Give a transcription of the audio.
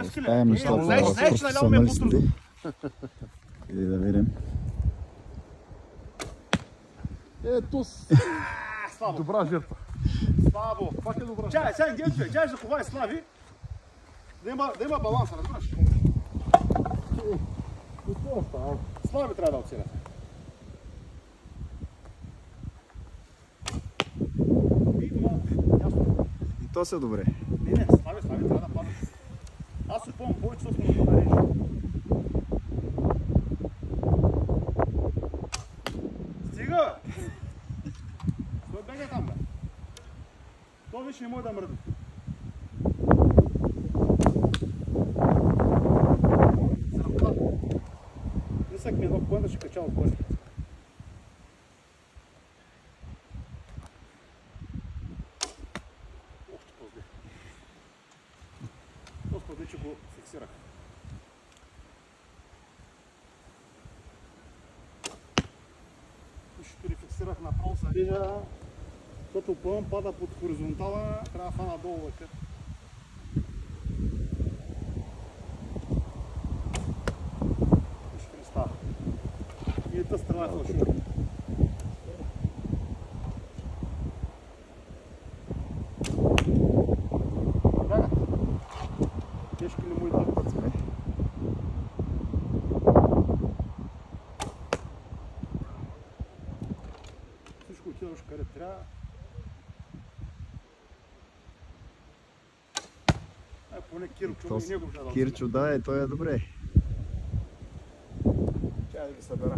Оставям нещата в професионалистите. И да видим. Ето добра жертва. Слабо. Пак е добра. Чай, сега Индиец, чай за кова е Слави. Да има баланс, разбираш? Слави трябва да отсира. И то са добре. Не, Слави трябва да падат. Аз се помня повече, сме да подариш. Стига! Той бега там, бе. Той вече не може да мръдне. Рисък ми едно коен да ще кача отгоре. Още по-зле. Господи, че го фиксирах. Ще фиксирах направо за режа, защото плън пада под хоризонтала, трябва да фана долу лъка. Виж Христа. И тази страна е фалшива. Бягат. Тежки ли му и тъпът сме? Всичко отиваш къде трябва. Поне Кирчо и него ще да Кирчо, да, той е добре. Чай да ги събера.